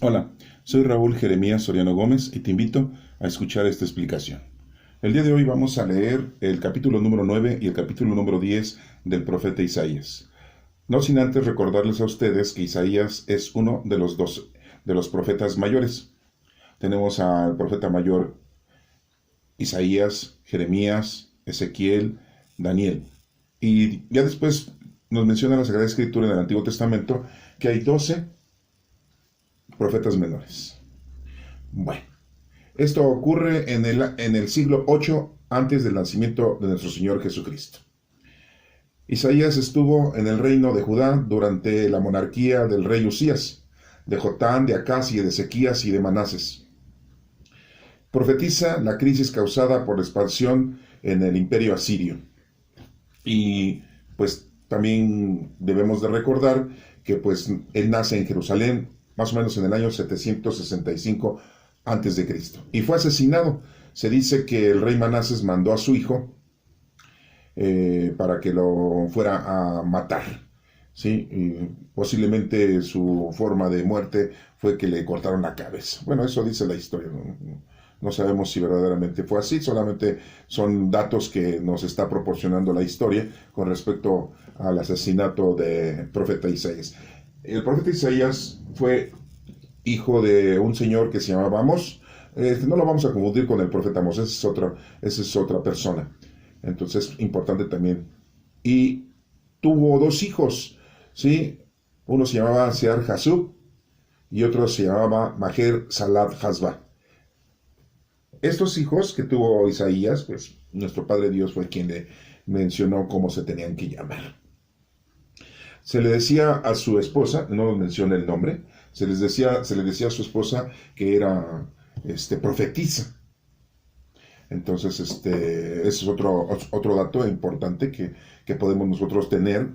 Hola, soy Raúl Jeremías Soriano Gómez y te invito a escuchar esta explicación. El día de hoy vamos a leer el capítulo número 9 y el capítulo número 10 del profeta Isaías. No sin antes recordarles a ustedes que Isaías es uno de los dos de los profetas mayores. Tenemos al profeta mayor Isaías, Jeremías, Ezequiel, Daniel. Y ya después nos menciona la Sagrada Escritura en el Antiguo Testamento que hay 12 profetas menores. Bueno, esto ocurre en el siglo 8 antes del nacimiento de nuestro Señor Jesucristo. Isaías estuvo en el reino de Judá durante la monarquía del rey Usías, de Jotán, de Acaz y de Ezequías y de Manases. Profetiza la crisis causada por la expansión en el imperio asirio. Y pues también debemos de recordar que pues él nace en Jerusalén más o menos en el año 765 antes de Cristo y fue asesinado. Se dice que el rey Manases mandó a su hijo para que lo fuera a matar, ¿sí? Y posiblemente su forma de muerte fue que le cortaron la cabeza. Bueno, eso dice la historia, no sabemos si verdaderamente fue así, solamente son datos que nos está proporcionando la historia con respecto al asesinato del profeta Isaías. El profeta Isaías fue hijo de un señor que se llamaba Amós. No lo vamos a confundir con el profeta Amós, esa es otra persona. Entonces, importante también. Y tuvo dos hijos, ¿sí? Uno se llamaba Sear Jasub y otro se llamaba Maher Salat Hasba. Estos hijos que tuvo Isaías, pues nuestro Padre Dios fue quien le mencionó cómo se tenían que llamar. Se le decía a su esposa, no menciona el nombre, se le decía a su esposa que era profetisa. Entonces, ese es otro dato importante que podemos nosotros tener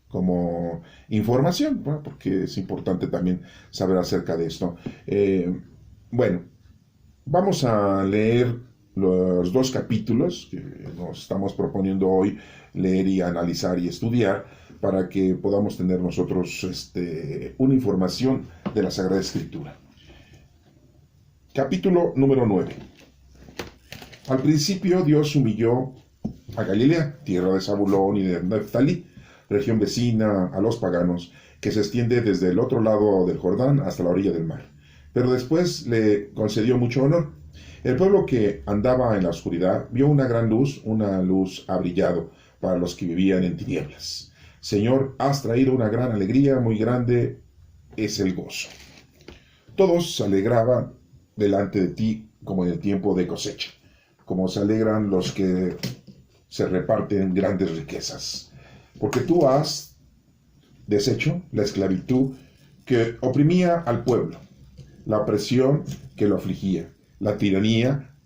como información, ¿no? Porque es importante también saber acerca de esto. Bueno, vamos a leer los dos capítulos que nos estamos proponiendo hoy leer y analizar y estudiar para que podamos tener nosotros una información de la Sagrada Escritura. Capítulo número 9. Al principio Dios humilló a Galilea, tierra de Zabulón y de Neftalí, región vecina a los paganos, que se extiende desde el otro lado del Jordán hasta la orilla del mar. Pero después le concedió mucho honor. El pueblo que andaba en la oscuridad vio una luz ha brillado para los que vivían en tinieblas. Señor, has traído una gran alegría, muy grande es el gozo. Todos se alegraban delante de ti como en el tiempo de cosecha, como se alegran los que se reparten grandes riquezas. Porque tú has deshecho la esclavitud que oprimía al pueblo, la opresión que lo afligía, la tiranía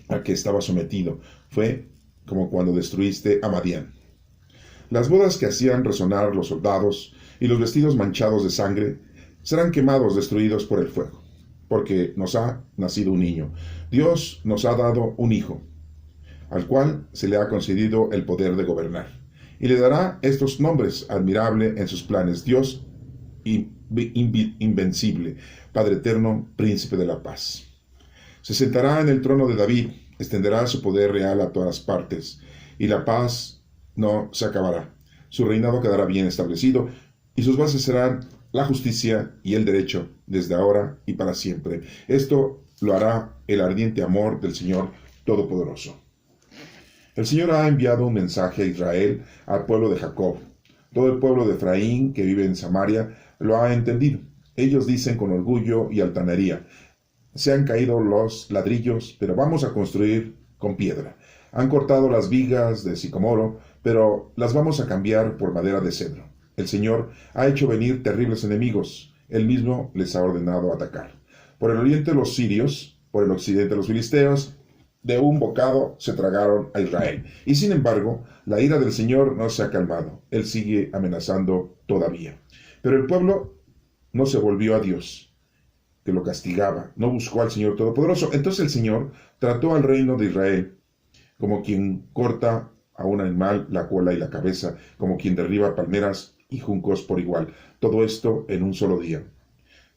a que estaba sometido. Fue como cuando destruiste a Madián. Las bodas que hacían resonar los soldados y los vestidos manchados de sangre serán quemados, destruidos por el fuego, porque nos ha nacido un niño. Dios nos ha dado un hijo, al cual se le ha concedido el poder de gobernar, y le dará estos nombres: admirable en sus planes, Dios invencible, Padre eterno, príncipe de la paz. Se sentará en el trono de David, extenderá su poder real a todas partes, y la paz no se acabará. Su reinado quedará bien establecido, y sus bases serán la justicia y el derecho, desde ahora y para siempre. Esto lo hará el ardiente amor del Señor Todopoderoso. El Señor ha enviado un mensaje a Israel, al pueblo de Jacob. Todo el pueblo de Efraín, que vive en Samaria, lo ha entendido. Ellos dicen con orgullo y altanería: se han caído los ladrillos, pero vamos a construir con piedra. Han cortado las vigas de sicomoro, pero las vamos a cambiar por madera de cedro. El Señor ha hecho venir terribles enemigos. Él mismo les ha ordenado atacar. Por el oriente los sirios, por el occidente los filisteos, de un bocado se tragaron a Israel. Y sin embargo, la ira del Señor no se ha calmado. Él sigue amenazando todavía. Pero el pueblo no se volvió a Dios, que lo castigaba, no buscó al Señor Todopoderoso. Entonces el Señor trató al reino de Israel como quien corta a un animal la cola y la cabeza, como quien derriba palmeras y juncos por igual. Todo esto en un solo día.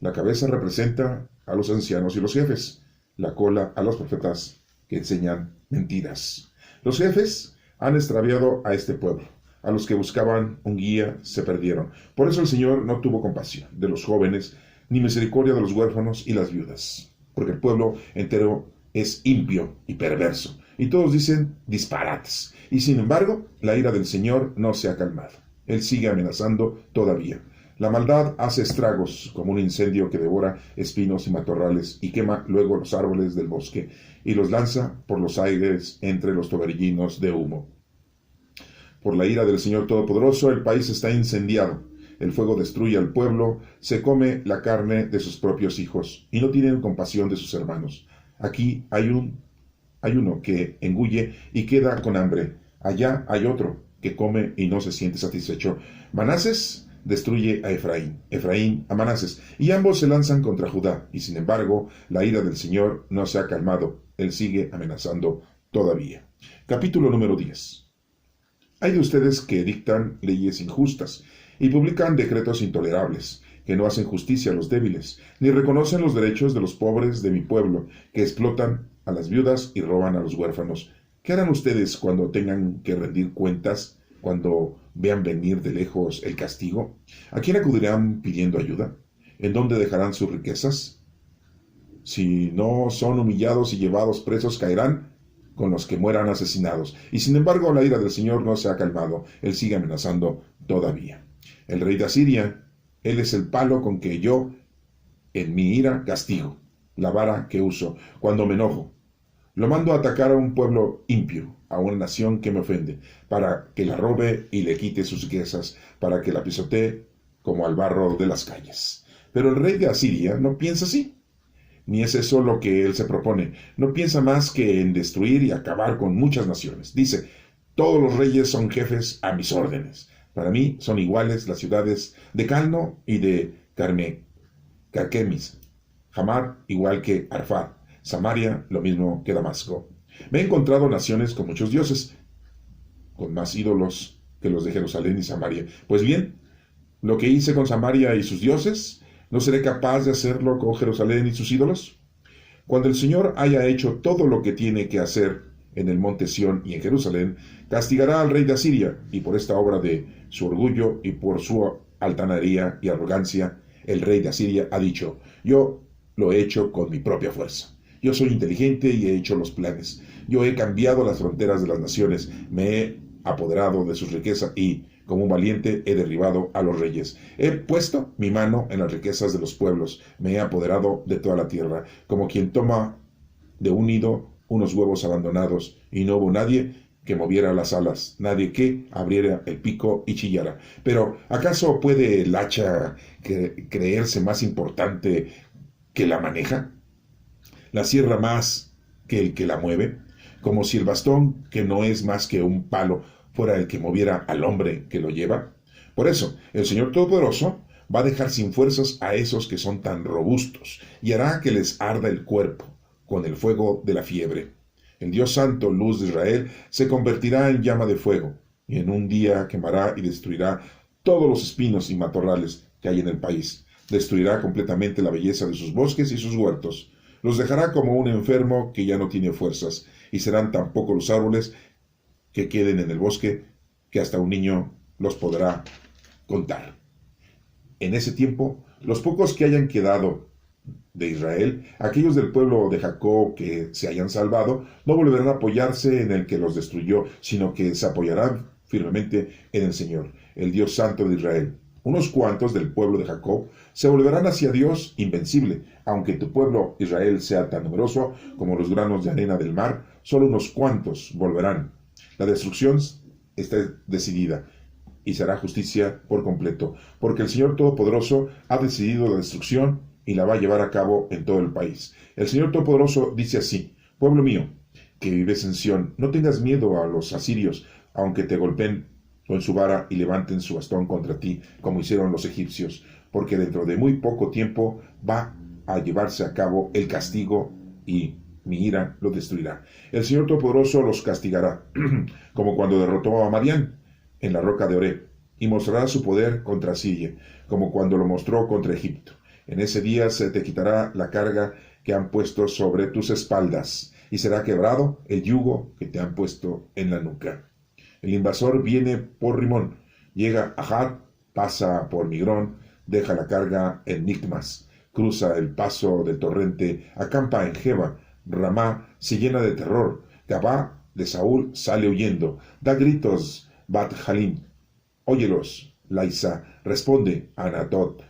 La cabeza representa a los ancianos y los jefes, la cola a los profetas que enseñan mentiras. Los jefes han extraviado a este pueblo. A los que buscaban un guía se perdieron. Por eso el Señor no tuvo compasión de los jóvenes, ni misericordia de los huérfanos y las viudas. Porque el pueblo entero es impío y perverso, y todos dicen disparates. Y sin embargo, la ira del Señor no se ha calmado. Él sigue amenazando todavía. La maldad hace estragos como un incendio que devora espinos y matorrales y quema luego los árboles del bosque y los lanza por los aires entre los torbellinos de humo. Por la ira del Señor Todopoderoso, el país está incendiado. El fuego destruye al pueblo, se come la carne de sus propios hijos, y no tienen compasión de sus hermanos. Aquí hay uno que engulle y queda con hambre. Allá hay otro que come y no se siente satisfecho. Manases destruye a Efraín, Efraín a Manases, y ambos se lanzan contra Judá. Y sin embargo, la ira del Señor no se ha calmado. Él sigue amenazando todavía. Capítulo número 10. Hay de ustedes que dictan leyes injustas y publican decretos intolerables, que no hacen justicia a los débiles, ni reconocen los derechos de los pobres de mi pueblo, que explotan a las viudas y roban a los huérfanos. ¿Qué harán ustedes cuando tengan que rendir cuentas, cuando vean venir de lejos el castigo? ¿A quién acudirán pidiendo ayuda? ¿En dónde dejarán sus riquezas? Si no son humillados y llevados presos, caerán con los que mueran asesinados. Y sin embargo, la ira del Señor no se ha calmado. Él sigue amenazando todavía. El rey de Asiria, él es el palo con que yo, en mi ira, castigo, la vara que uso cuando me enojo. Lo mando a atacar a un pueblo impío, a una nación que me ofende, para que la robe y le quite sus riquezas, para que la pisotee como al barro de las calles. Pero el rey de Asiria no piensa así. Ni es eso lo que él se propone. No piensa más que en destruir y acabar con muchas naciones. Dice, todos los reyes son jefes a mis órdenes. Para mí son iguales las ciudades de Calno y de Carquemis. Hamar igual que Arfad. Samaria lo mismo que Damasco. Me he encontrado naciones con muchos dioses, con más ídolos que los de Jerusalén y Samaria. Pues bien, lo que hice con Samaria y sus dioses, ¿no seré capaz de hacerlo con Jerusalén y sus ídolos? Cuando el Señor haya hecho todo lo que tiene que hacer en el monte Sión y en Jerusalén, castigará al rey de Asiria, y por esta obra de su orgullo y por su altanería y arrogancia, el rey de Asiria ha dicho, yo lo he hecho con mi propia fuerza. Yo soy inteligente y he hecho los planes. Yo he cambiado las fronteras de las naciones, me he apoderado de sus riquezas y, como un valiente, he derribado a los reyes. He puesto mi mano en las riquezas de los pueblos, me he apoderado de toda la tierra, como quien toma de un nido unos huevos abandonados, y no hubo nadie que moviera las alas, nadie que abriera el pico y chillara. Pero, ¿acaso puede el hacha creerse más importante que la maneja? ¿La sierra más que el que la mueve? Como si el bastón, que no es más que un palo, fuera el que moviera al hombre que lo lleva. Por eso, el Señor Todopoderoso va a dejar sin fuerzas a esos que son tan robustos, y hará que les arda el cuerpo con el fuego de la fiebre. El Dios Santo, luz de Israel, se convertirá en llama de fuego, y en un día quemará y destruirá todos los espinos y matorrales que hay en el país. Destruirá completamente la belleza de sus bosques y sus huertos. Los dejará como un enfermo que ya no tiene fuerzas, y serán tan pocos los árboles que queden en el bosque que hasta un niño los podrá contar. En ese tiempo, los pocos que hayan quedado de Israel, aquellos del pueblo de Jacob que se hayan salvado, no volverán a apoyarse en el que los destruyó, sino que se apoyarán firmemente en el Señor, el Dios Santo de Israel. Unos cuantos del pueblo de Jacob se volverán hacia Dios invencible, aunque tu pueblo Israel sea tan numeroso como los granos de arena del mar, solo unos cuantos volverán. La destrucción está decidida y será justicia por completo, porque el Señor Todopoderoso ha decidido la destrucción y la va a llevar a cabo en todo el país. El Señor Todopoderoso dice así, pueblo mío, que vives en Sión, no tengas miedo a los asirios, aunque te golpeen con su vara y levanten su bastón contra ti, como hicieron los egipcios, porque dentro de muy poco tiempo va a llevarse a cabo el castigo y mi ira lo destruirá. El Señor Todopoderoso los castigará, como cuando derrotó a Madián en la roca de Oreb, y mostrará su poder contra Siria, como cuando lo mostró contra Egipto. En ese día se te quitará la carga que han puesto sobre tus espaldas, y será quebrado el yugo que te han puesto en la nuca. El invasor viene por Rimón, llega a Had, pasa por Migrón, deja la carga en Micmas, cruza el paso del torrente, acampa en Geba. Ramá se llena de terror, Gabá de Saúl sale huyendo, da gritos Bat Jalim, óyelos, Laisa, responde Anatot,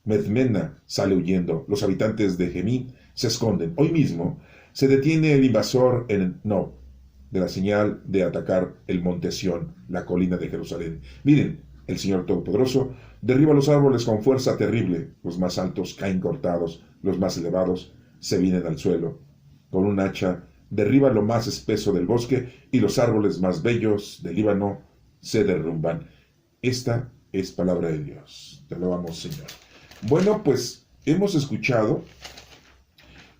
Medmena sale huyendo, los habitantes de Gemín se esconden. Hoy mismo se detiene el invasor en No, de la señal de atacar el monte Sión, la colina de Jerusalén. Miren, el Señor Todopoderoso derriba los árboles con fuerza terrible, los más altos caen cortados, los más elevados se vienen al suelo. Con un hacha derriba lo más espeso del bosque y los árboles más bellos del Líbano se derrumban. Esta es palabra de Dios. Te alabamos, Señor. Bueno, pues hemos escuchado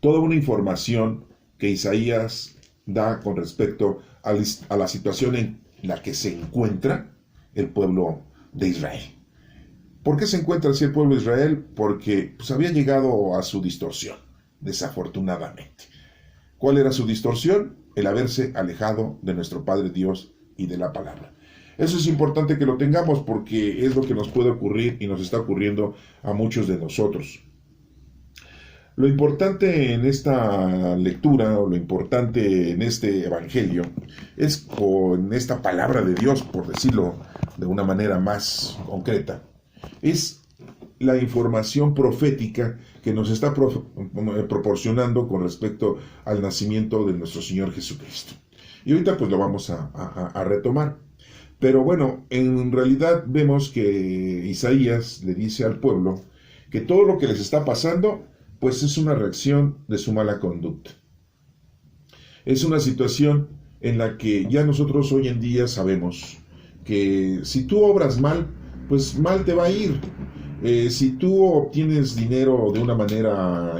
toda una información que Isaías da con respecto a la situación en la que se encuentra el pueblo de Israel. ¿Por qué se encuentra así el pueblo de Israel? Porque pues, había llegado a su distorsión, desafortunadamente. ¿Cuál era su distorsión? El haberse alejado de nuestro Padre Dios y de la palabra. Eso es importante que lo tengamos porque es lo que nos puede ocurrir y nos está ocurriendo a muchos de nosotros. Lo importante en esta lectura, o lo importante en este evangelio, es con esta palabra de Dios, por decirlo de una manera más concreta, es la información profética que nos está proporcionando con respecto al nacimiento de nuestro Señor Jesucristo. Y ahorita pues lo vamos a retomar. Pero bueno, en realidad vemos que Isaías le dice al pueblo que todo lo que les está pasando pues es una reacción de su mala conducta. Es una situación en la que ya nosotros hoy en día sabemos que si tú obras mal, pues mal te va a ir. Si tú obtienes dinero de una manera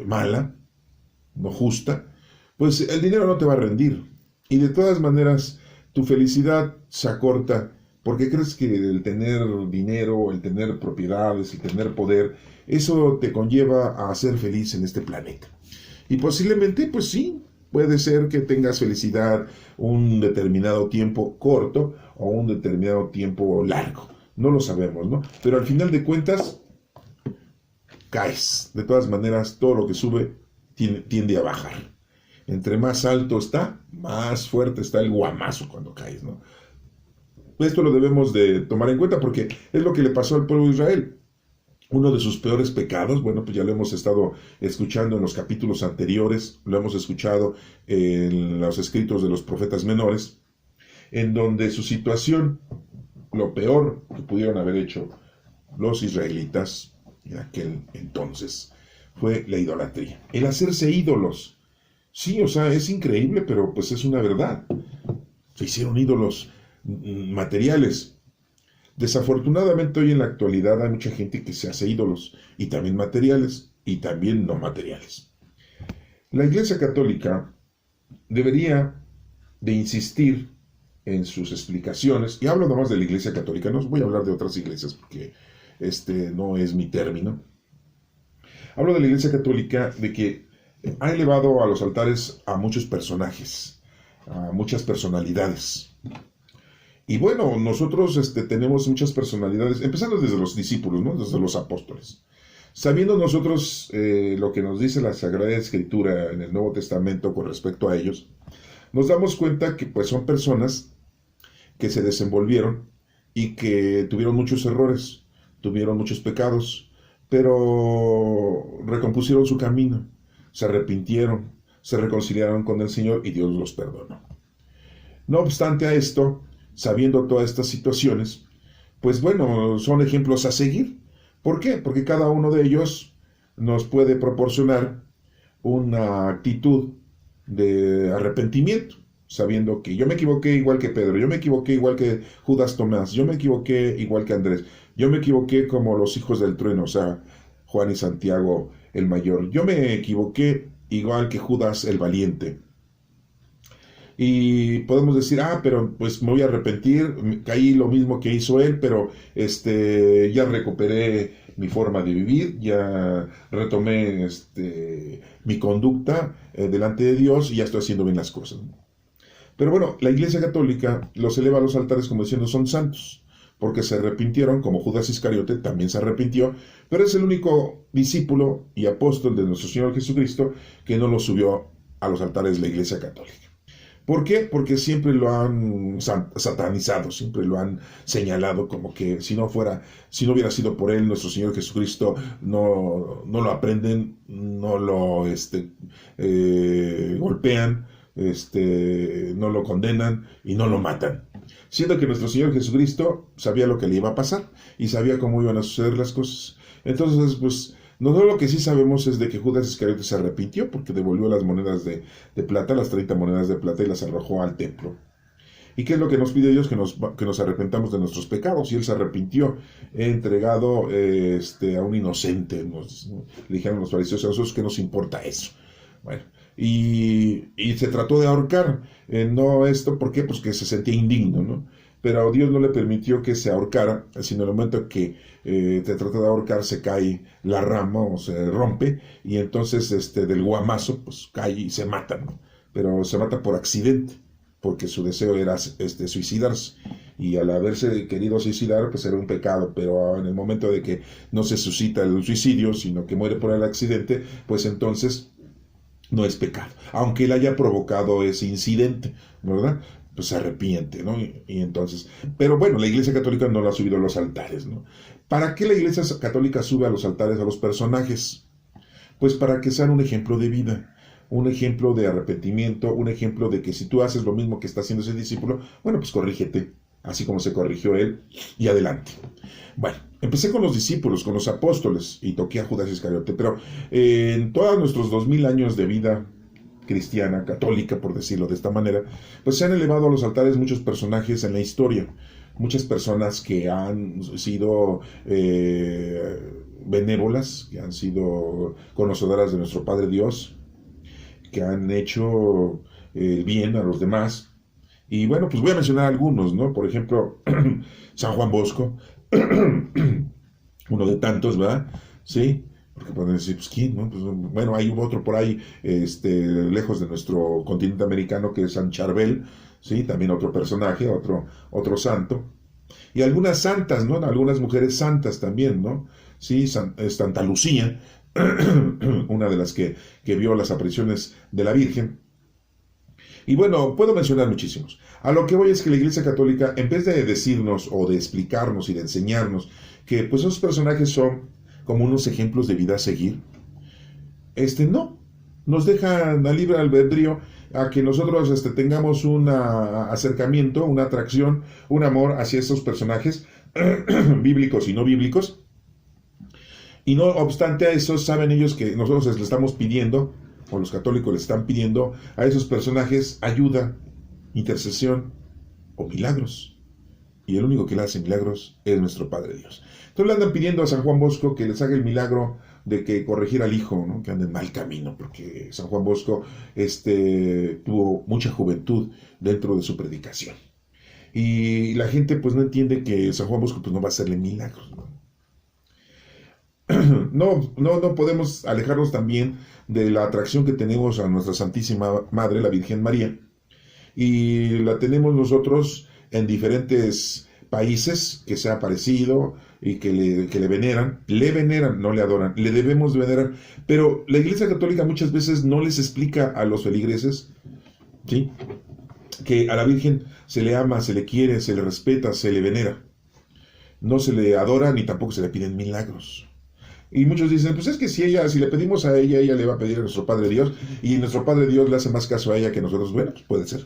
mala, no justa, pues el dinero no te va a rendir. Y de todas maneras, tu felicidad se acorta porque crees que el tener dinero, el tener propiedades, el tener poder, eso te conlleva a ser feliz en este planeta. Y posiblemente, pues sí, puede ser que tengas felicidad un determinado tiempo corto o un determinado tiempo largo. No lo sabemos, ¿no? Pero al final de cuentas, caes. De todas maneras, todo lo que sube tiende a bajar. Entre más alto está, más fuerte está el guamazo cuando caes, ¿no? Esto lo debemos de tomar en cuenta porque es lo que le pasó al pueblo de Israel. Uno de sus peores pecados, bueno, pues ya lo hemos estado escuchando en los capítulos anteriores, lo hemos escuchado en los escritos de los profetas menores, en donde su situación, lo peor que pudieron haber hecho los israelitas en aquel entonces, fue la idolatría, el hacerse ídolos. Sí, o sea, es increíble, pero pues es una verdad. Se hicieron ídolos materiales. Desafortunadamente hoy en la actualidad hay mucha gente que se hace ídolos, y también materiales, y también no materiales. La Iglesia Católica debería de insistir en sus explicaciones, y hablo nomás de la Iglesia Católica, no voy a hablar de otras iglesias porque no es mi término. Hablo de la Iglesia Católica de que ha elevado a los altares a muchos personajes, a muchas personalidades. Y bueno, nosotros tenemos muchas personalidades, empezando desde los discípulos, ¿no? Desde los apóstoles. Sabiendo nosotros lo que nos dice la Sagrada Escritura en el Nuevo Testamento con respecto a ellos, nos damos cuenta que pues son personas que se desenvolvieron y que tuvieron muchos errores, tuvieron muchos pecados, pero recompusieron su camino, se arrepintieron, se reconciliaron con el Señor y Dios los perdonó. No obstante a esto, sabiendo todas estas situaciones, pues bueno, son ejemplos a seguir. ¿Por qué? Porque cada uno de ellos nos puede proporcionar una actitud de arrepentimiento, sabiendo que yo me equivoqué igual que Pedro, yo me equivoqué igual que Judas Tomás, yo me equivoqué igual que Andrés, yo me equivoqué como los hijos del trueno, o sea, Juan y Santiago el mayor, yo me equivoqué igual que Judas el valiente. Y podemos decir, pero pues me voy a arrepentir, caí lo mismo que hizo él, pero ya recuperé mi forma de vivir, ya retomé mi conducta delante de Dios y ya estoy haciendo bien las cosas. Pero bueno, la Iglesia Católica los eleva a los altares como diciendo son santos, porque se arrepintieron, como Judas Iscariote también se arrepintió, pero es el único discípulo y apóstol de nuestro Señor Jesucristo que no lo subió a los altares de la Iglesia Católica. ¿Por qué? Porque siempre lo han satanizado, siempre lo han señalado como que si no hubiera sido por él, nuestro Señor Jesucristo, no lo aprenden, no lo golpean, no lo condenan y no lo matan. Siendo que nuestro Señor Jesucristo sabía lo que le iba a pasar y sabía cómo iban a suceder las cosas. Entonces, pues, nosotros lo que sí sabemos es de que Judas Iscariote se arrepintió porque devolvió las monedas de plata, las 30 monedas de plata, y las arrojó al templo. ¿Y qué es lo que nos pide Dios? Que nos arrepentamos de nuestros pecados. Y él se arrepintió, entregado a un inocente. Le dijeron los fariseos, a nosotros, ¿qué nos importa eso? Bueno, y se trató de ahorcar. No esto, ¿por qué? Pues que se sentía indigno, ¿no? Pero Dios no le permitió que se ahorcara, sino en el momento que te trata de ahorcar, se cae la rama o se rompe, y entonces del guamazo, pues cae y se mata, ¿no? Pero se mata por accidente, porque su deseo era suicidarse, y al haberse querido suicidar, pues era un pecado, pero en el momento de que no se suscita el suicidio, sino que muere por el accidente, pues entonces no es pecado, aunque él haya provocado ese incidente, ¿verdad? Pues se arrepiente, ¿no? Y entonces, pero bueno, la Iglesia Católica no lo ha subido a los altares, ¿no? ¿Para qué la Iglesia Católica sube a los altares a los personajes? Pues para que sean un ejemplo de vida, un ejemplo de arrepentimiento, un ejemplo de que si tú haces lo mismo que está haciendo ese discípulo, bueno, pues corrígete, así como se corrigió él, y adelante. Bueno, empecé con los discípulos, con los apóstoles, y toqué a Judas Iscariote, pero en todos nuestros 2000 años de vida cristiana, católica, por decirlo de esta manera, pues se han elevado a los altares muchos personajes en la historia, muchas personas que han sido benévolas, que han sido conocedoras de nuestro Padre Dios, que han hecho el bien a los demás. Y bueno, pues voy a mencionar algunos, ¿no? Por ejemplo, San Juan Bosco, uno de tantos, ¿verdad? Sí, porque pueden decir, pues, ¿quién? ¿No? Pues, bueno, hay otro por ahí, lejos de nuestro continente americano, que es San Charbel, ¿sí? También otro personaje, otro santo. Y algunas santas, ¿no? Algunas mujeres santas también, ¿no? Sí, Santa Lucía, una de las que vio las apariciones de la Virgen. Y bueno, puedo mencionar muchísimos. A lo que voy es que la Iglesia Católica, en vez de decirnos o de explicarnos y de enseñarnos que pues esos personajes son como unos ejemplos de vida a seguir, no, nos dejan a libre albedrío a que nosotros tengamos un acercamiento, una atracción, un amor hacia esos personajes bíblicos y no bíblicos. Y no obstante a eso, saben ellos que nosotros les estamos pidiendo, o los católicos les están pidiendo a esos personajes ayuda, intercesión o milagros. Y el único que le hace milagros es nuestro Padre Dios. Entonces le andan pidiendo a San Juan Bosco que les haga el milagro de que corregir al hijo, ¿no? Que anda en mal camino, porque San Juan Bosco tuvo mucha juventud dentro de su predicación. Y la gente pues no entiende que San Juan Bosco pues no va a hacerle milagros, ¿no? No podemos alejarnos también de la atracción que tenemos a nuestra Santísima Madre, la Virgen María, y la tenemos nosotros en diferentes países que se ha aparecido y que le veneran, no le adoran, le debemos de venerar, pero la Iglesia Católica muchas veces no les explica a los feligreses, ¿sí?, que a la Virgen se le ama, se le quiere, se le respeta, se le venera, no se le adora ni tampoco se le piden milagros. Y muchos dicen, pues es que si le pedimos a ella, ella le va a pedir a nuestro Padre Dios, y nuestro Padre Dios le hace más caso a ella que nosotros. Bueno, pues puede ser.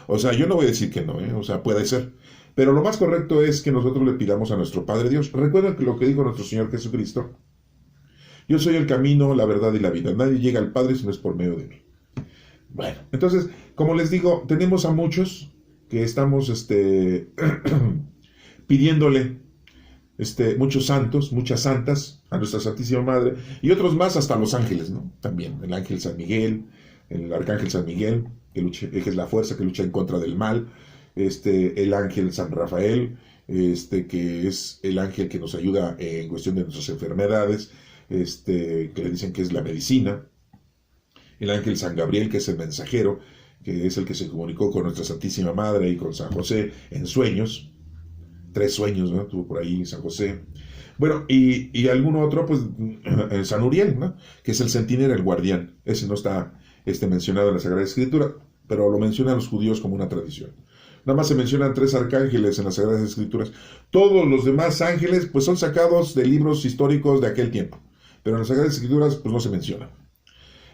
O sea, yo no voy a decir que no, o sea, puede ser. Pero lo más correcto es que nosotros le pidamos a nuestro Padre Dios. Recuerden que lo que dijo nuestro Señor Jesucristo: yo soy el camino, la verdad y la vida. Nadie llega al Padre si no es por medio de mí. Bueno, entonces, como les digo, tenemos a muchos que estamos pidiéndole muchos santos, muchas santas, a nuestra Santísima Madre, y otros más hasta los ángeles, ¿no? También el ángel San Miguel, el arcángel San Miguel, que es la fuerza que lucha en contra del mal, el ángel San Rafael, que es el ángel que nos ayuda en cuestión de nuestras enfermedades, que le dicen que es la medicina, el ángel San Gabriel, que es el mensajero, que es el que se comunicó con nuestra Santísima Madre y con San José en sueños, 3 sueños, ¿no? Tuvo por ahí San José. Bueno, y algún otro, pues, San Uriel, ¿no? Que es el centinela, el guardián. Ese no está mencionado en la Sagrada Escritura, pero lo mencionan los judíos como una tradición. Nada más se mencionan 3 arcángeles en las Sagradas Escrituras. Todos los demás ángeles, pues, son sacados de libros históricos de aquel tiempo. Pero en las Sagradas Escrituras, pues, no se mencionan.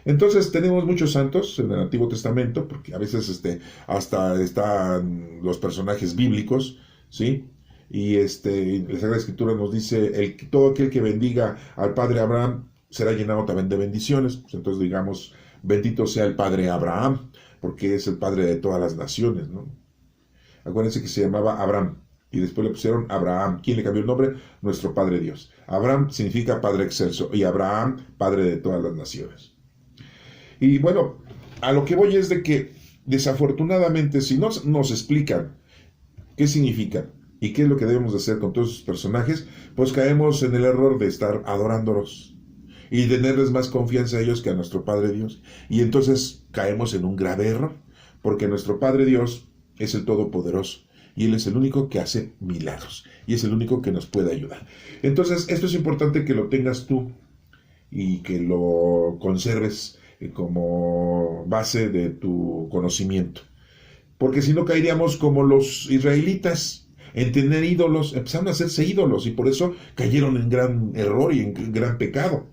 Entonces tenemos muchos santos en el Antiguo Testamento, porque a veces hasta están los personajes bíblicos, ¿sí? Y la Sagrada Escritura nos dice, todo aquel que bendiga al Padre Abraham será llenado también de bendiciones. Pues entonces digamos, bendito sea el Padre Abraham, porque es el Padre de todas las naciones, ¿no? Acuérdense que se llamaba Abraham, y después le pusieron Abraham. ¿Quién le cambió el nombre? Nuestro Padre Dios. Abraham significa Padre excelso, y Abraham, Padre de todas las naciones. Y bueno, a lo que voy es de que, desafortunadamente, si no nos explican qué significa y qué es lo que debemos de hacer con todos esos personajes, pues caemos en el error de estar adorándolos y tenerles más confianza a ellos que a nuestro Padre Dios. Y entonces caemos en un grave error, porque nuestro Padre Dios es el Todopoderoso y Él es el único que hace milagros y es el único que nos puede ayudar. Entonces, esto es importante que lo tengas tú y que lo conserves como base de tu conocimiento. Porque si no caeríamos como los israelitas en tener ídolos, empezaron a hacerse ídolos y por eso cayeron en gran error y en gran pecado.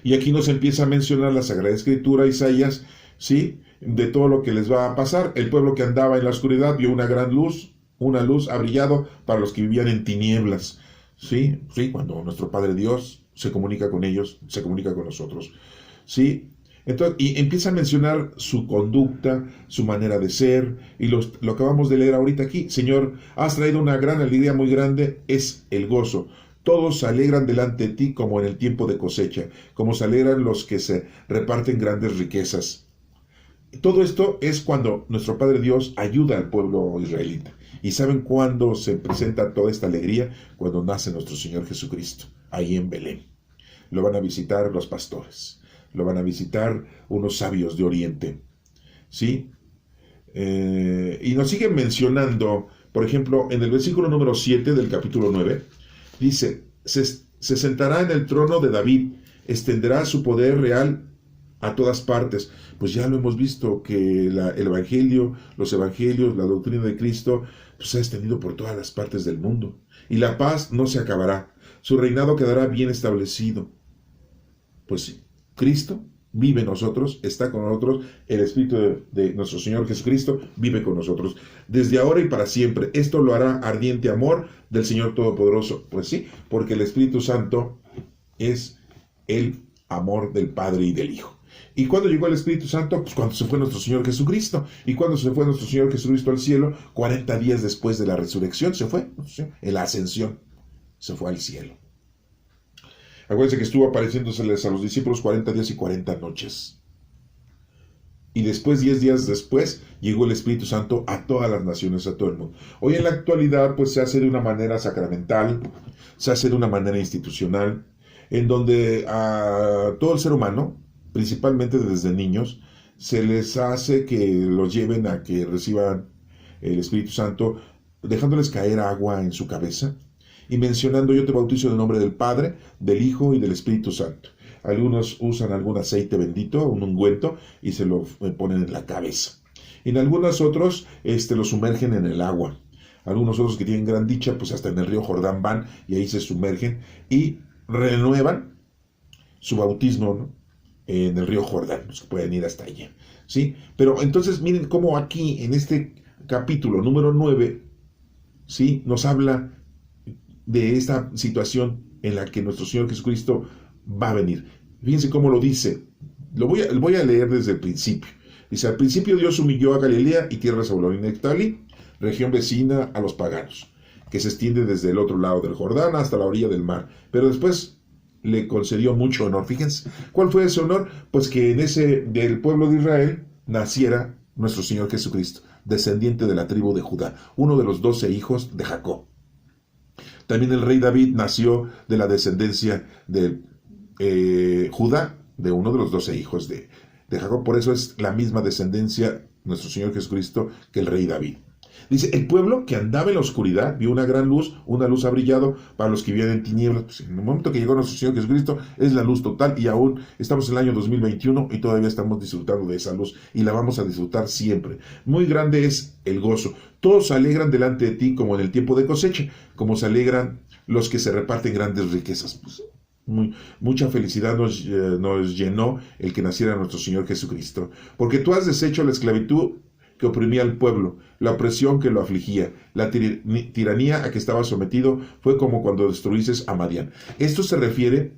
Y aquí nos empieza a mencionar la Sagrada Escritura, Isaías, ¿sí? De todo lo que les va a pasar. El pueblo que andaba en la oscuridad vio una gran luz, una luz ha brillado para los que vivían en tinieblas. ¿Sí? Sí, cuando nuestro Padre Dios se comunica con ellos, se comunica con nosotros. ¿Sí? Entonces, y empieza a mencionar su conducta, su manera de ser, y lo acabamos de leer ahorita aquí. Señor, has traído una gran alegría muy grande, es el gozo. Todos se alegran delante de ti como en el tiempo de cosecha, como se alegran los que se reparten grandes riquezas. Todo esto es cuando nuestro Padre Dios ayuda al pueblo israelita. ¿Y saben cuándo se presenta toda esta alegría? Cuando nace nuestro Señor Jesucristo, ahí en Belén. Lo van a visitar los pastores. Lo van a visitar unos sabios de Oriente, ¿sí? Y nos siguen mencionando, por ejemplo, en el versículo número 7 del capítulo 9, dice, se sentará en el trono de David, extenderá su poder real a todas partes. Pues ya lo hemos visto, que el evangelio, los evangelios, la doctrina de Cristo, pues se ha extendido por todas las partes del mundo. Y la paz no se acabará, su reinado quedará bien establecido. Pues sí. Cristo vive en nosotros, está con nosotros, el Espíritu de nuestro Señor Jesucristo vive con nosotros, desde ahora y para siempre. Esto lo hará ardiente amor del Señor Todopoderoso. Pues sí, porque el Espíritu Santo es el amor del Padre y del Hijo. ¿Y cuándo llegó el Espíritu Santo? Pues cuando se fue nuestro Señor Jesucristo. ¿Y cuándo se fue nuestro Señor Jesucristo al cielo? 40 días después de la resurrección se fue, en la ascensión, se fue al cielo. Acuérdense que estuvo apareciéndoseles a los discípulos 40 días y 40 noches. Y después, 10 días después, llegó el Espíritu Santo a todas las naciones, a todo el mundo. Hoy en la actualidad, pues se hace de una manera sacramental, se hace de una manera institucional, en donde a todo el ser humano, principalmente desde niños, se les hace que los lleven a que reciban el Espíritu Santo, dejándoles caer agua en su cabeza, y mencionando, yo te bautizo en el nombre del Padre, del Hijo y del Espíritu Santo. Algunos usan algún aceite bendito, un ungüento, y se lo ponen en la cabeza. En algunos otros lo sumergen en el agua. Algunos otros que tienen gran dicha, pues hasta en el río Jordán van y ahí se sumergen y renuevan su bautismo, ¿no? En el río Jordán, los que pueden ir hasta allá, ¿sí? Pero entonces miren cómo aquí en este capítulo número 9, ¿sí? Nos habla de esta situación en la que nuestro Señor Jesucristo va a venir. Fíjense cómo lo dice. Lo voy a leer desde el principio. Dice, al principio Dios humilló a Galilea y tierra de Zabulón y Neftalí, región vecina a los paganos, que se extiende desde el otro lado del Jordán hasta la orilla del mar. Pero después le concedió mucho honor. Fíjense, ¿cuál fue ese honor? Pues que en ese del pueblo de Israel, naciera nuestro Señor Jesucristo, descendiente de la tribu de Judá, uno de los 12 hijos de Jacob. También el rey David nació de la descendencia de Judá, de uno de los 12 hijos de Jacob. Por eso es la misma descendencia, nuestro Señor Jesucristo, que el rey David. Dice, el pueblo que andaba en la oscuridad vio una gran luz, una luz ha brillado para los que vivían en tinieblas. Pues en el momento que llegó nuestro Señor Jesucristo es la luz total, y aún estamos en el año 2021 y todavía estamos disfrutando de esa luz, y la vamos a disfrutar siempre. Muy grande es el gozo. Todos se alegran delante de ti como en el tiempo de cosecha, como se alegran los que se reparten grandes riquezas. Pues, mucha felicidad nos llenó el que naciera nuestro Señor Jesucristo, porque tú has deshecho la esclavitud que oprimía al pueblo, la opresión que lo afligía, la tiranía a que estaba sometido, fue como cuando destruices a Madián. Esto se refiere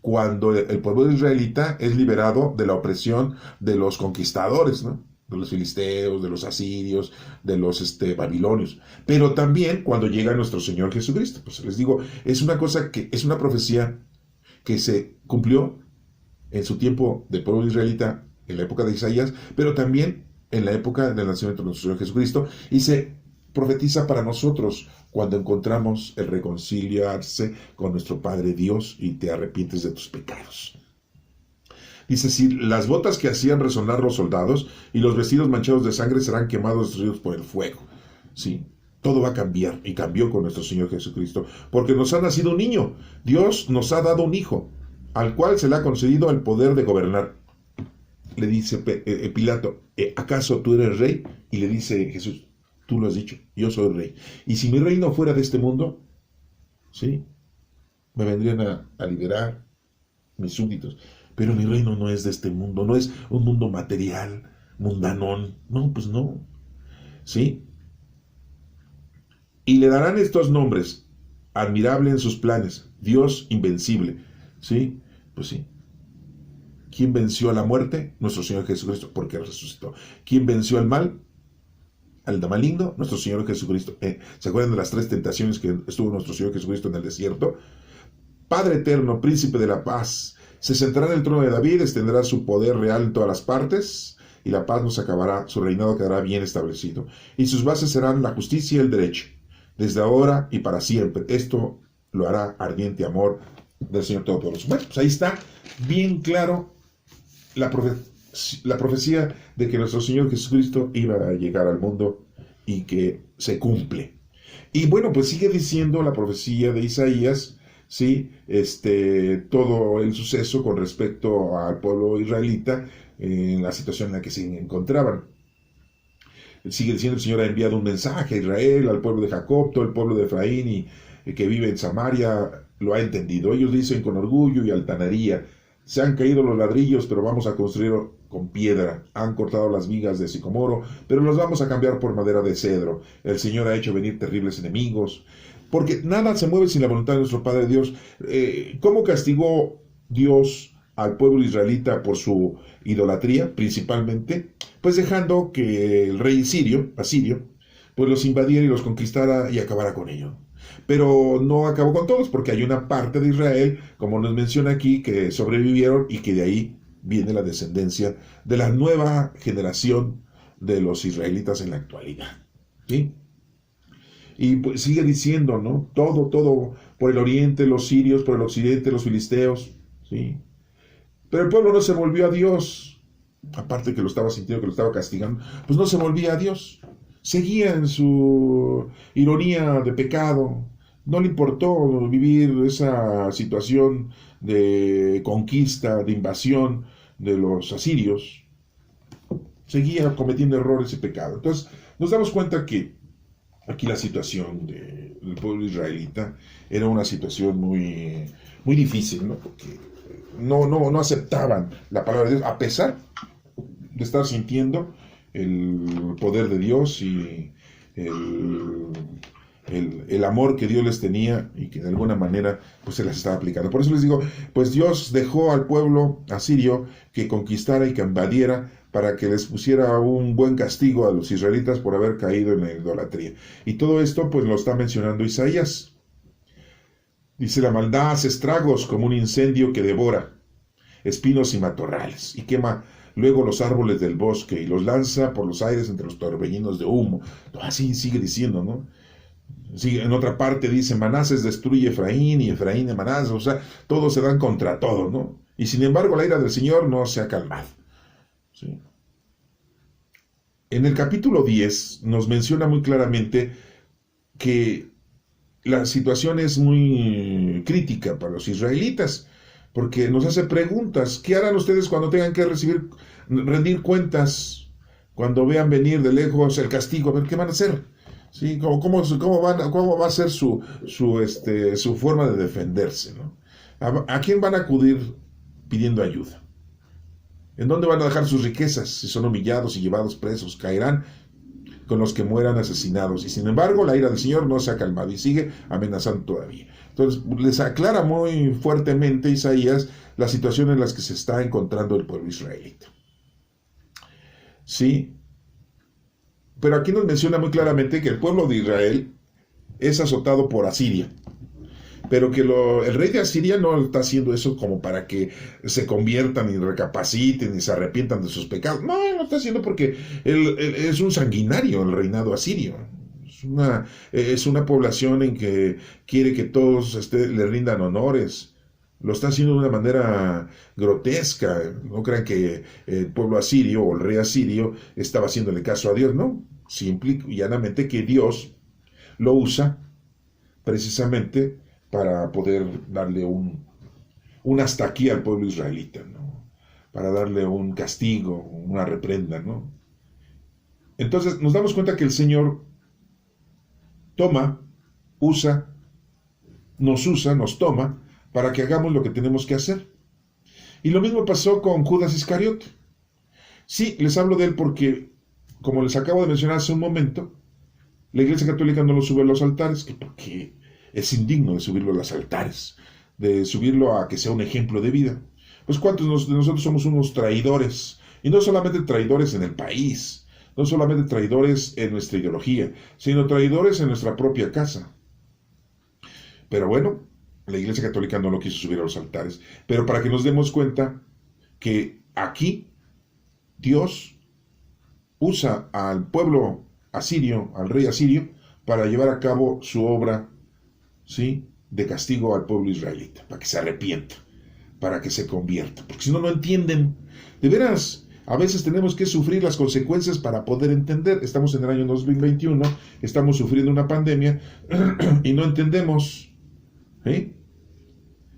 cuando el pueblo israelita es liberado de la opresión de los conquistadores, ¿no? De los filisteos, de los asirios, de los babilonios. Pero también cuando llega nuestro Señor Jesucristo. Pues les digo, es una cosa que es una profecía que se cumplió en su tiempo del pueblo israelita, en la época de Isaías, pero también en la época del nacimiento de nuestro Señor Jesucristo, y se profetiza para nosotros cuando encontramos el reconciliarse con nuestro Padre Dios y te arrepientes de tus pecados. Dice, si las botas que hacían resonar los soldados y los vestidos manchados de sangre serán quemados, destruidos por el fuego. Sí, todo va a cambiar, y cambió con nuestro Señor Jesucristo, porque nos ha nacido un niño. Dios nos ha dado un hijo, al cual se le ha concedido el poder de gobernar. Le dice Pilato, ¿acaso tú eres rey? Y le dice Jesús, tú lo has dicho, yo soy rey. Y si mi reino fuera de este mundo, sí, me vendrían a liberar mis súbditos. Pero mi reino no es de este mundo, no es un mundo material, mundanón. No, pues no. ¿Sí? Y le darán estos nombres: admirable en sus planes, Dios invencible. ¿Sí? Pues sí. ¿Quién venció a la muerte? Nuestro Señor Jesucristo, porque resucitó. ¿Quién venció al mal? Al maligno, nuestro Señor Jesucristo. ¿Se acuerdan de las 3 tentaciones que estuvo nuestro Señor Jesucristo en el desierto? Padre eterno, príncipe de la paz, se sentará en el trono de David, extenderá su poder real en todas las partes, y la paz no se acabará, su reinado quedará bien establecido, y sus bases serán la justicia y el derecho, desde ahora y para siempre. Esto lo hará ardiente amor del Señor Todopoderoso. Bueno, pues ahí está bien claro la profecía de que nuestro Señor Jesucristo iba a llegar al mundo y que se cumple. Y bueno, pues sigue diciendo la profecía de Isaías, ¿sí? Todo el suceso con respecto al pueblo israelita en la situación en la que se encontraban. Sigue diciendo, el Señor ha enviado un mensaje a Israel, al pueblo de Jacob, todo el pueblo de Efraín y que vive en Samaria lo ha entendido. Ellos dicen con orgullo y altanería, se han caído los ladrillos, pero vamos a construir con piedra. Han cortado las vigas de sicomoro, pero los vamos a cambiar por madera de cedro. El Señor ha hecho venir terribles enemigos. Porque nada se mueve sin la voluntad de nuestro Padre Dios. ¿Cómo castigó Dios al pueblo israelita por su idolatría, principalmente? Pues dejando que el rey asirio, pues los invadiera y los conquistara y acabara con ellos. Pero no acabó con todos, porque hay una parte de Israel, como nos menciona aquí, que sobrevivieron y que de ahí viene la descendencia de la nueva generación de los israelitas en la actualidad. ¿Sí? Y pues sigue diciendo, ¿no? Todo por el oriente, los sirios, por el occidente, los filisteos. ¿Sí? Pero el pueblo no se volvió a Dios, aparte que lo estaba sintiendo, que lo estaba castigando, pues no se volvía a Dios. Seguía en su ironía de pecado. No le importó vivir esa situación de conquista, de invasión de los asirios. Seguía cometiendo errores y pecado. Entonces, nos damos cuenta que aquí la situación del pueblo israelita era una situación muy, muy difícil, ¿no? Porque no aceptaban la palabra de Dios, a pesar de estar sintiendo el poder de Dios y el amor que Dios les tenía y que de alguna manera pues se les estaba aplicando. Por eso les digo, pues Dios dejó al pueblo asirio que conquistara y que invadiera para que les pusiera un buen castigo a los israelitas por haber caído en la idolatría. Y todo esto pues lo está mencionando Isaías. Dice, la maldad hace estragos como un incendio que devora espinos y matorrales y quema luego los árboles del bosque y los lanza por los aires entre los torbellinos de humo. Así sigue diciendo, ¿no? Sí, en otra parte dice, Manases destruye Efraín y Efraín de Manasés, o sea, todos se dan contra todos, ¿no? Y sin embargo la ira del Señor no se ha calmado. ¿Sí? En el capítulo 10 nos menciona muy claramente que la situación es muy crítica para los israelitas, porque nos hace preguntas. ¿Qué harán ustedes cuando tengan que rendir cuentas, cuando vean venir de lejos el castigo? A ver, ¿qué van a hacer? ¿Sí? ¿Cómo va a ser su forma de defenderse, ¿no? ¿A quién van a acudir pidiendo ayuda? ¿En dónde van a dejar sus riquezas? Si son humillados y llevados presos, caerán con los que mueran asesinados. Y sin embargo, la ira del Señor no se ha calmado y sigue amenazando todavía. Entonces, les aclara muy fuertemente Isaías la situación en la que se está encontrando el pueblo israelita. Sí, pero aquí nos menciona muy claramente que el pueblo de Israel es azotado por Asiria, pero que el rey de Asiria no está haciendo eso como para que se conviertan y recapaciten y se arrepientan de sus pecados. No, él lo está haciendo porque él es un sanguinario, el reinado asirio. Es una población en que quiere que todos le rindan honores. Lo está haciendo de una manera grotesca. No crean que el pueblo asirio o el rey asirio estaba haciéndole caso a Dios, no. Simple y llanamente que Dios lo usa precisamente para poder darle un hasta aquí al pueblo israelita, ¿no? Para darle un castigo, una reprenda, ¿no? Entonces nos damos cuenta que el Señor nos toma para que hagamos lo que tenemos que hacer. Y lo mismo pasó con Judas Iscariote. Sí, les hablo de él porque, como les acabo de mencionar hace un momento, la Iglesia Católica no lo sube a los altares, porque es indigno de subirlo a los altares, de subirlo a que sea un ejemplo de vida. Pues ¿cuántos de nosotros somos unos traidores? Y no solamente traidores en el país, no solamente traidores en nuestra ideología, sino traidores en nuestra propia casa. Pero bueno, la Iglesia Católica no lo quiso subir a los altares. Pero para que nos demos cuenta que aquí Dios usa al pueblo asirio, al rey asirio, para llevar a cabo su obra, ¿sí?, de castigo al pueblo israelita, para que se arrepienta, para que se convierta, porque si no, no entienden. De veras, a veces tenemos que sufrir las consecuencias para poder entender. Estamos en el año 2021, estamos sufriendo una pandemia y no entendemos.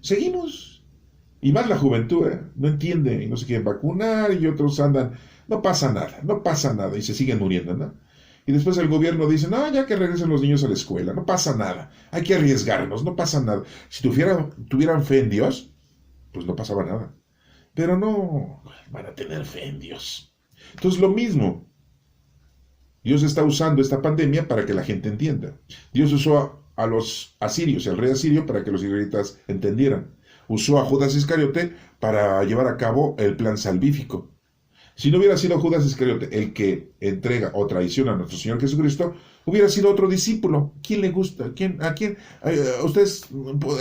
Seguimos. Y más la juventud, no entiende y no se quieren vacunar y otros andan, no pasa nada y se siguen muriendo, ¿no? Y después el gobierno dice, no, ya que regresen los niños a la escuela, no pasa nada, hay que arriesgarnos, no pasa nada. Si tuvieran fe en Dios, pues no pasaba nada. Pero no van a tener fe en Dios. Entonces lo mismo, Dios está usando esta pandemia para que la gente entienda. Dios usó a los asirios y al rey asirio para que los israelitas entendieran. Usó a Judas Iscariote para llevar a cabo el plan salvífico. Si no hubiera sido Judas Iscariote el que entrega o traiciona a nuestro Señor Jesucristo, hubiera sido otro discípulo. ¿Quién le gusta? ¿Ustedes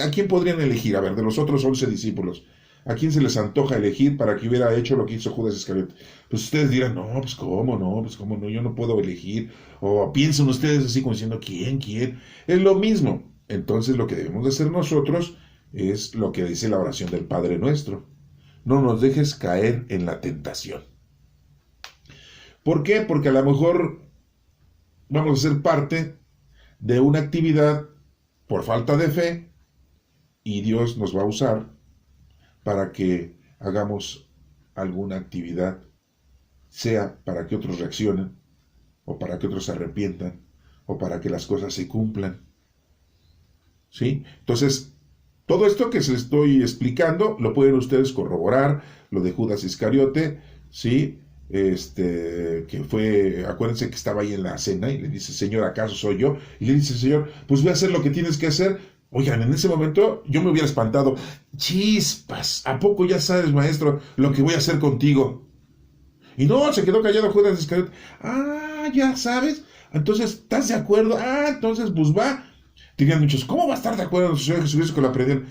a quién podrían elegir? A ver, de los otros 11 discípulos, ¿a quién se les antoja elegir para que hubiera hecho lo que hizo Judas Iscariote? Pues ustedes dirán, no, pues cómo no, yo no puedo elegir. O piensan ustedes así como diciendo, ¿quién? Es lo mismo. Entonces lo que debemos de hacer nosotros es lo que dice la oración del Padre Nuestro. No nos dejes caer en la tentación. ¿Por qué? Porque a lo mejor vamos a ser parte de una actividad por falta de fe y Dios nos va a usar para que hagamos alguna actividad, sea para que otros reaccionen, o para que otros se arrepientan, o para que las cosas se cumplan. ¿Sí? Entonces, todo esto que se estoy explicando, lo pueden ustedes corroborar, lo de Judas Iscariote, ¿sí? Que fue, acuérdense que estaba ahí en la cena y le dice, Señor, ¿acaso soy yo? Y le dice, Señor, pues voy a hacer lo que tienes que hacer. Oigan, en ese momento yo me hubiera espantado. Chispas, ¿a poco ya sabes, maestro, lo que voy a hacer contigo? Y no, se quedó callado Judas Iscariote. Ah, ya sabes. Entonces, ¿estás de acuerdo? Ah, entonces, pues va. Dirían muchos, ¿cómo va a estar de acuerdo nuestro Señor Jesucristo con la predicación?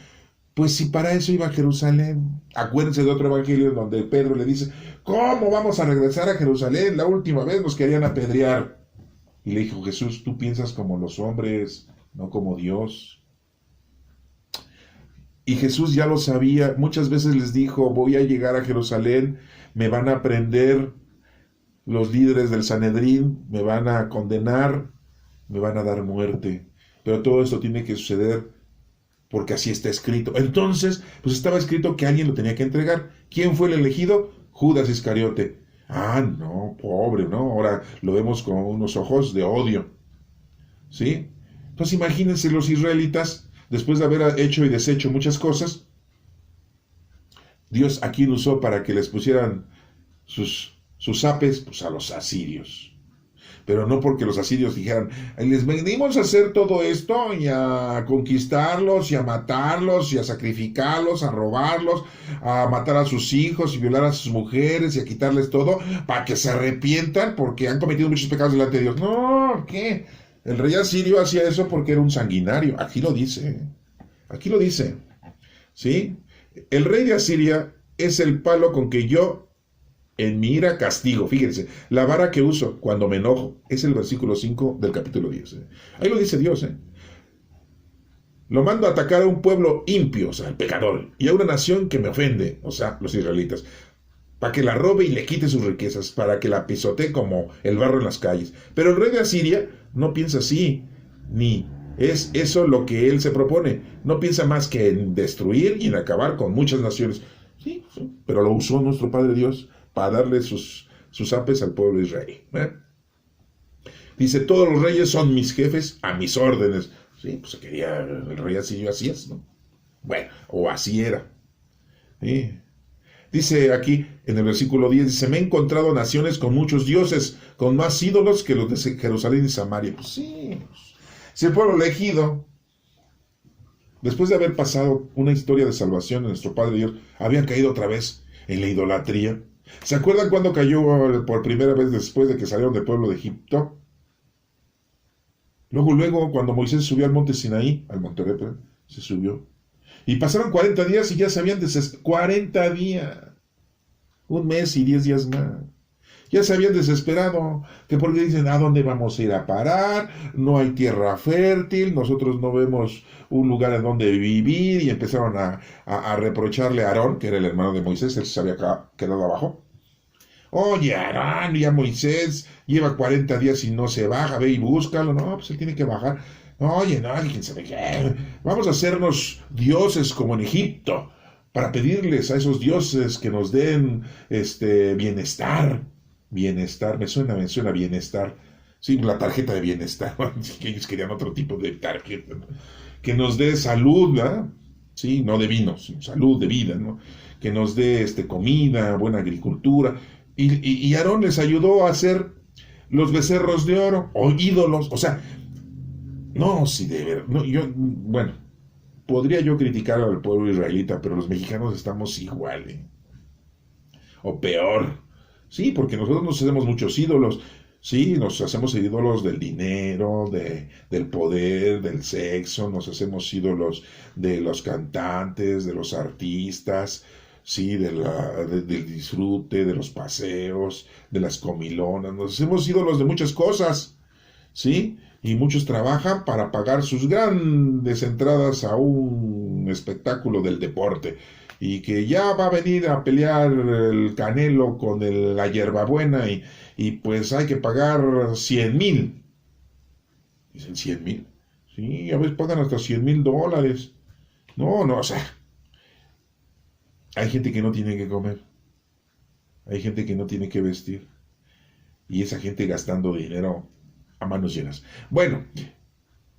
Pues si para eso iba a Jerusalén. Acuérdense de otro evangelio donde Pedro le dice, ¿cómo vamos a regresar a Jerusalén? La última vez nos querían apedrear. Y le dijo Jesús, tú piensas como los hombres, no como Dios. Y Jesús ya lo sabía, muchas veces les dijo, voy a llegar a Jerusalén, me van a prender los líderes del Sanedrín, me van a condenar, me van a dar muerte. Pero todo esto tiene que suceder porque así está escrito. Entonces, pues estaba escrito que alguien lo tenía que entregar. ¿Quién fue el elegido? Judas Iscariote. Ah, no, pobre, ¿no? Ahora lo vemos con unos ojos de odio. ¿Sí? Entonces imagínense los israelitas, después de haber hecho y deshecho muchas cosas, Dios a quién usó para que les pusieran sus apes, pues a los asirios. Pero no porque los asirios dijeran, les venimos a hacer todo esto y a conquistarlos y a matarlos y a sacrificarlos, a robarlos, a matar a sus hijos y violar a sus mujeres y a quitarles todo para que se arrepientan porque han cometido muchos pecados delante de Dios. No, ¿qué? El rey asirio hacía eso porque era un sanguinario. Aquí lo dice. Aquí lo dice. ¿Sí? El rey de Asiria es el palo con que yo en mi ira castigo. Fíjense, la vara que uso cuando me enojo. Es el versículo 5 del capítulo 10. Ahí lo dice Dios. Lo mando a atacar a un pueblo impío, o sea, el pecador, y a una nación que me ofende, o sea, los israelitas, para que la robe y le quite sus riquezas, para que la pisotee como el barro en las calles. Pero el rey de Asiria no piensa así, ni es eso lo que él se propone. No piensa más que en destruir y en acabar con muchas naciones. Sí, pero lo usó nuestro Padre Dios para darle sus apes al pueblo de Israel. Dice, todos los reyes son mis jefes a mis órdenes. Sí, pues quería el rey asirio, así es, ¿no? Bueno, o así era. ¿Sí? Dice aquí, en el versículo 10, dice, me he encontrado naciones con muchos dioses, con más ídolos que los de Jerusalén y Samaria. Pues sí, si el pueblo elegido, después de haber pasado una historia de salvación de nuestro Padre Dios, había caído otra vez en la idolatría. ¿Se acuerdan cuando cayó por primera vez después de que salieron del pueblo de Egipto? Luego, cuando Moisés subió al monte Sinaí, al monte Oreb, se subió. Y pasaron 40 días y ya se habían desesperado. 40 días. Un mes y 10 días más. Ya se habían desesperado. Que porque dicen, ¿a dónde vamos a ir a parar? No hay tierra fértil. Nosotros no vemos un lugar en donde vivir. Y empezaron a reprocharle a Aarón, que era el hermano de Moisés. Él se había quedado abajo. Oye, Aarón, ya Moisés lleva 40 días y no se baja. Ve y búscalo. No, pues él tiene que bajar. Oye, no, quién sabe qué. Vamos a hacernos dioses como en Egipto, para pedirles a esos dioses que nos den bienestar. Bienestar, me suena bienestar. Sí, la tarjeta de bienestar. Ellos querían otro tipo de tarjeta, ¿no? Que nos dé salud, ¿verdad? Sí, no de vino, sino salud, de vida, ¿no? Que nos dé comida, buena agricultura. Y Aarón les ayudó a hacer los becerros de oro, o ídolos, o sea, no, sí, de ver, no, bueno, podría yo criticar al pueblo israelita, pero los mexicanos estamos igual, o peor, sí, porque nosotros nos hacemos muchos ídolos, sí, nos hacemos ídolos del dinero, del poder, del sexo, nos hacemos ídolos de los cantantes, de los artistas, sí, del disfrute, de los paseos, de las comilonas, nos hacemos ídolos de muchas cosas, sí, y muchos trabajan para pagar sus grandes entradas a un espectáculo del deporte, y que ya va a venir a pelear el Canelo con la hierbabuena, y pues hay que pagar 100,000. Dicen 100,000. Sí, a veces pagan hasta $100,000. No, o sea, hay gente que no tiene que comer, hay gente que no tiene que vestir, y esa gente gastando dinero a manos llenas. Bueno,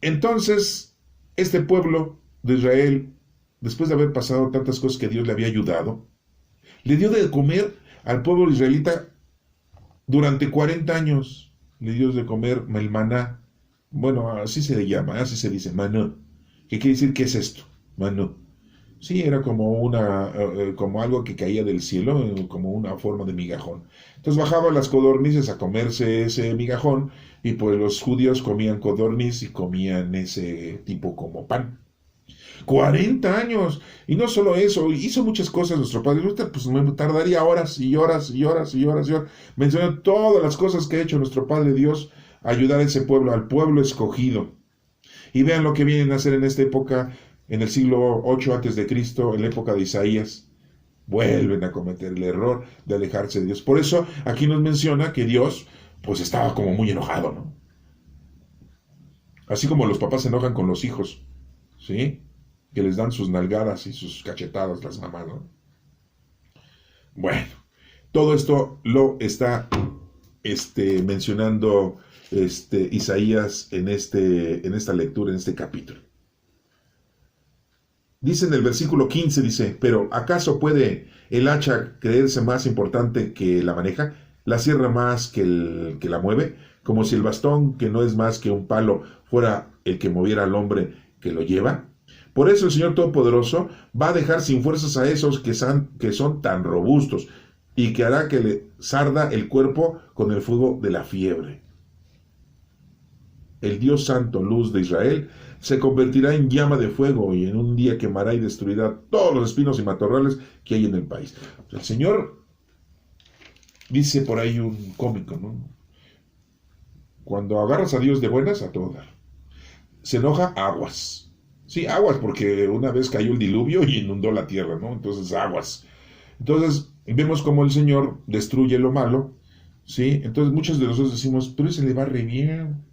entonces, este pueblo de Israel, después de haber pasado tantas cosas que Dios le había ayudado, le dio de comer al pueblo israelita durante 40 años. Le dio de comer el maná. Bueno, así se le llama, así se dice, maná. ¿Qué quiere decir? ¿Qué es esto? Maná. Sí, era como como algo que caía del cielo, como una forma de migajón. Entonces bajaban las codornices a comerse ese migajón, y pues los judíos comían codorniz y comían ese tipo como pan. 40 años. Y no solo eso, hizo muchas cosas nuestro Padre. Ahorita pues me tardaría horas y horas y horas y horas y horas mencionando todas las cosas que ha hecho nuestro Padre Dios, ayudar a ese pueblo, al pueblo escogido. Y vean lo que vienen a hacer en esta época, en el siglo 8 antes de Cristo, en la época de Isaías. Vuelven a cometer el error de alejarse de Dios. Por eso aquí nos menciona que Dios pues estaba como muy enojado, ¿no? Así como los papás se enojan con los hijos, ¿sí? Que les dan sus nalgadas y sus cachetadas las mamás, ¿no? Bueno, todo esto lo está mencionando Isaías en esta lectura, en este capítulo. Dice en el versículo 15, dice, pero ¿acaso puede el hacha creerse más importante que la maneja? ¿La sierra más que la mueve? Como si el bastón, que no es más que un palo, fuera el que moviera al hombre que lo lleva. Por eso el Señor Todopoderoso va a dejar sin fuerzas a esos que son tan robustos, y que hará que le sarda el cuerpo con el fuego de la fiebre. El Dios Santo, luz de Israel, se convertirá en llama de fuego, y en un día quemará y destruirá todos los espinos y matorrales que hay en el país. El Señor, dice por ahí un cómico, ¿no? Cuando agarras a Dios de buenas, a todo dar. Se enoja, aguas. Sí, aguas, porque una vez cayó el diluvio y inundó la tierra, ¿no? Entonces, aguas. Entonces, vemos cómo el Señor destruye lo malo, ¿sí? Entonces, muchos de nosotros decimos, pero ese le va re bien.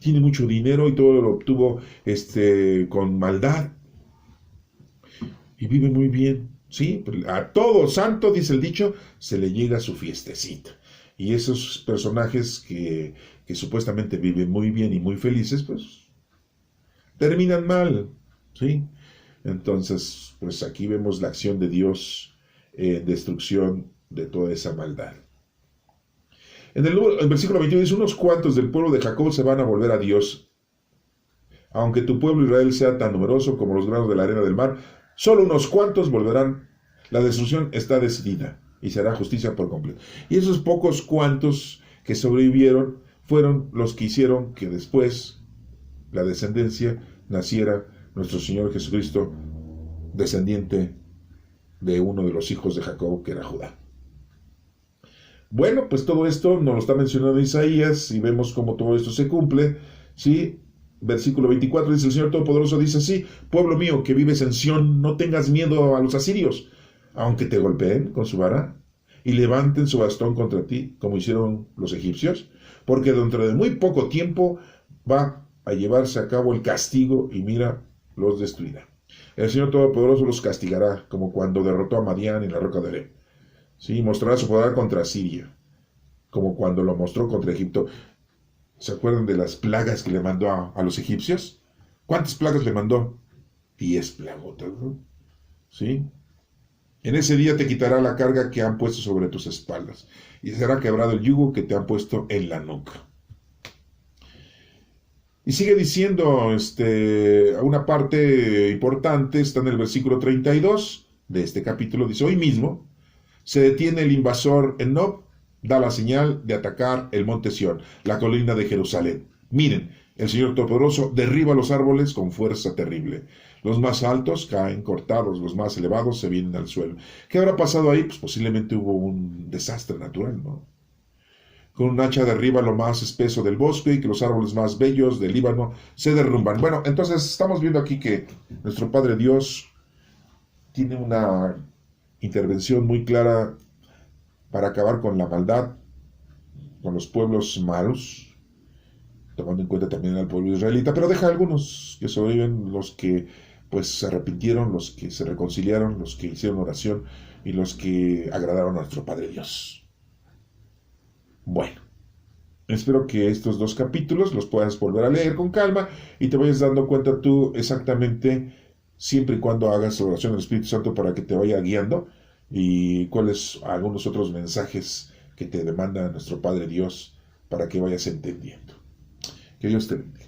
Tiene mucho dinero y todo lo obtuvo con maldad. Y vive muy bien, ¿sí? A todo santo, dice el dicho, se le llega su fiestecita. Y esos personajes que supuestamente viven muy bien y muy felices, pues terminan mal, ¿sí? Entonces, pues aquí vemos la acción de Dios en destrucción de toda esa maldad. En el versículo 21 dice, unos cuantos del pueblo de Jacob se van a volver a Dios. Aunque tu pueblo Israel sea tan numeroso como los granos de la arena del mar, solo unos cuantos volverán. La destrucción está decidida y se hará justicia por completo. Y esos pocos cuantos que sobrevivieron fueron los que hicieron que después la descendencia naciera nuestro Señor Jesucristo, descendiente de uno de los hijos de Jacob, que era Judá. Bueno, pues todo esto nos lo está mencionando Isaías y vemos cómo todo esto se cumple, ¿sí? Versículo 24 dice, el Señor Todopoderoso dice así, pueblo mío que vives en Sión, no tengas miedo a los asirios, aunque te golpeen con su vara y levanten su bastón contra ti, como hicieron los egipcios, porque dentro de muy poco tiempo va a llevarse a cabo el castigo y mira, los destruirá. El Señor Todopoderoso los castigará, como cuando derrotó a Madián en la roca de Oreb. Sí, mostrará su poder contra Siria, como cuando lo mostró contra Egipto. ¿Se acuerdan de las plagas que le mandó a los egipcios? ¿Cuántas plagas le mandó? 10 plagotas, ¿no? ¿Sí? En ese día te quitará la carga que han puesto sobre tus espaldas, y será quebrado el yugo que te han puesto en la nuca. Y sigue diciendo, una parte importante, está en el versículo 32 de este capítulo, dice, hoy mismo se detiene el invasor en Nob, da la señal de atacar el monte Sión, la colina de Jerusalén. Miren, el Señor Todopoderoso derriba los árboles con fuerza terrible. Los más altos caen cortados, los más elevados se vienen al suelo. ¿Qué habrá pasado ahí? Pues posiblemente hubo un desastre natural, ¿no? Con un hacha derriba lo más espeso del bosque y que los árboles más bellos del Líbano se derrumban. Bueno, entonces estamos viendo aquí que nuestro Padre Dios tiene una intervención muy clara para acabar con la maldad, con los pueblos malos, tomando en cuenta también al pueblo israelita, pero deja algunos que sobreviven, los que pues se arrepintieron, los que se reconciliaron, los que hicieron oración y los que agradaron a nuestro Padre Dios. Bueno, espero que estos 2 capítulos los puedas volver a leer con calma y te vayas dando cuenta tú exactamente, siempre y cuando hagas oración al Espíritu Santo para que te vaya guiando, y cuáles algunos otros mensajes que te demanda nuestro Padre Dios para que vayas entendiendo. Que Dios te bendiga.